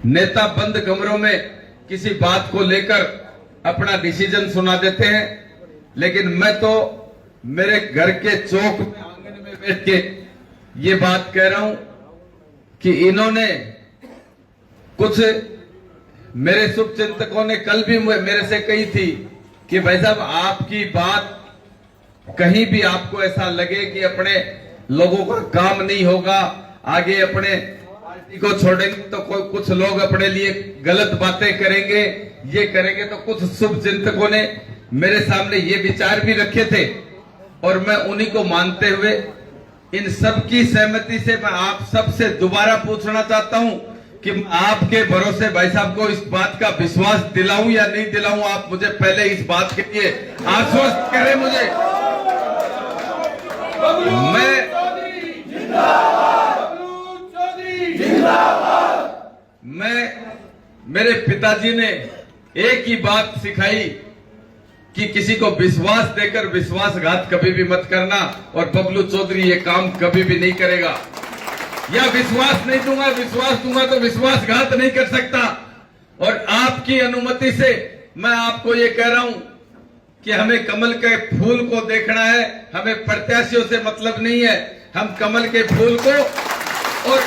नेता बंद कमरों में किसी बात को लेकर अपना डिसीजन सुना देते हैं, लेकिन मैं तो मेरे घर के चौक में आंगन में बैठ के ये बात कह रहा हूं कि इन्होंने कुछ मेरे शुभचिंतकों ने कल भी मेरे से कही थी कि भाई साहब आपकी बात कहीं भी आपको ऐसा लगे कि अपने लोगों का काम नहीं होगा, आगे अपने पार्टी को छोड़ेंगे तो कोई कुछ लोग अपने लिए गलत बातें करेंगे, ये करेंगे, तो कुछ शुभचिंतकों ने मेरे सामने ये विचार भी रखे थे और मैं उन्हीं को मानते हुए इन सब की सहमति से मैं आप सबसे दोबारा पूछना चाहता हूं कि आपके भरोसे भाई साहब को इस बात का विश्वास दिलाऊं या नहीं दिलाऊं। आप मुझे पहले इस बात के लिए आश्वस्त करें। मुझे मेरे पिताजी ने एक ही बात सिखाई कि किसी को विश्वास देकर विश्वासघात कभी भी मत करना, और बबलू चौधरी ये काम कभी भी नहीं करेगा। या विश्वास नहीं दूंगा, विश्वास दूंगा तो विश्वासघात नहीं कर सकता। और आपकी अनुमति से मैं आपको ये कह रहा हूं कि हमें कमल के फूल को देखना है, हमें प्रत्याशियों से मतलब नहीं है। हम कमल के फूल को और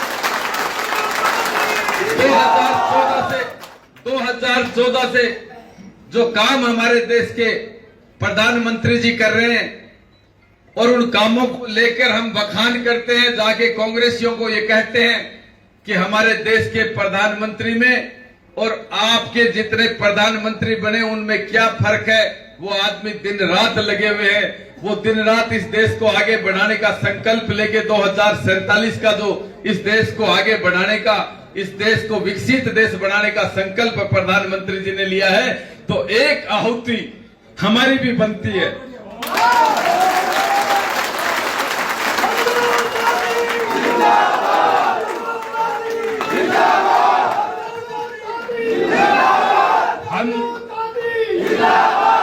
2014 से जो काम हमारे देश के प्रधानमंत्री जी कर रहे हैं और उन कामों को लेकर हम बखान करते हैं, जाके कांग्रेसियों को ये कहते हैं कि हमारे देश के प्रधानमंत्री में और आपके जितने प्रधानमंत्री बने उनमें क्या फर्क है। वो आदमी दिन रात लगे हुए हैं, वो दिन रात इस देश को आगे बढ़ाने का संकल्प लेके 2047 का जो इस देश को आगे बढ़ाने का, इस देश को विकसित देश बनाने का संकल्प प्रधानमंत्री जी ने लिया है, तो एक आहुति हमारी भी बनती है।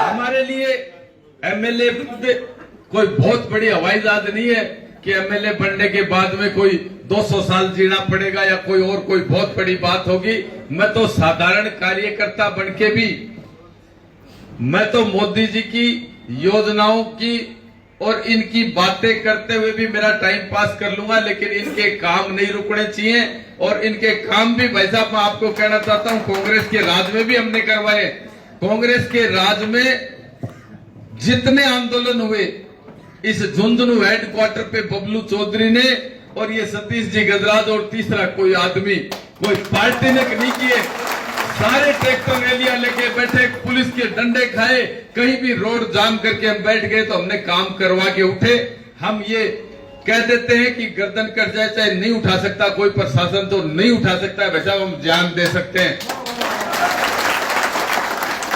हमारे लिए एमएलए कोई बहुत बड़ी हवाई जहाज नहीं है कि एमएलए बनने के बाद में कोई 200 साल जीना पड़ेगा या कोई और कोई बहुत बड़ी बात होगी। मैं तो साधारण कार्यकर्ता बनके भी, मैं तो मोदी जी की योजनाओं की और इनकी बातें करते हुए भी मेरा टाइम पास कर लूंगा, लेकिन इनके काम नहीं रुकने चाहिए। और इनके काम भी भाई साहब मैं आपको कहना चाहता हूं, कांग्रेस के राज में भी हमने करवाए। कांग्रेस के राज में जितने आंदोलन हुए, इस झुंझुनू हेडक्वार्टर पे बबलू चौधरी ने और ये सतीश जी गजराज और तीसरा कोई आदमी, कोई पार्टी ने नहीं किए। सारे ट्रैक्टर रैलियां लेके बैठे, पुलिस के डंडे खाए, कहीं भी रोड जाम करके हम बैठ गए तो हमने काम करवा के उठे। हम ये कह देते हैं कि गर्दन कट जाए चाहे नहीं उठा सकता कोई प्रशासन, तो नहीं उठा सकता है वैसा हम जान दे सकते हैं।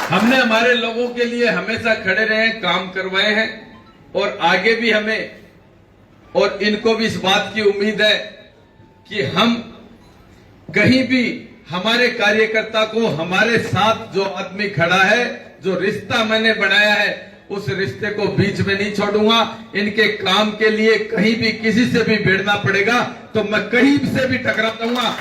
हमने हमारे लोगों के लिए हमेशा खड़े रहे, काम करवाए हैं और आगे भी हमें और इनको भी इस बात की उम्मीद है कि हम कहीं भी हमारे कार्यकर्ता को, हमारे साथ जो आदमी खड़ा है, जो रिश्ता मैंने बनाया है, उस रिश्ते को बीच में नहीं छोड़ूंगा। इनके काम के लिए कहीं भी किसी से भी भिड़ना पड़ेगा तो मैं कहीं से भी टकरा दूंगा।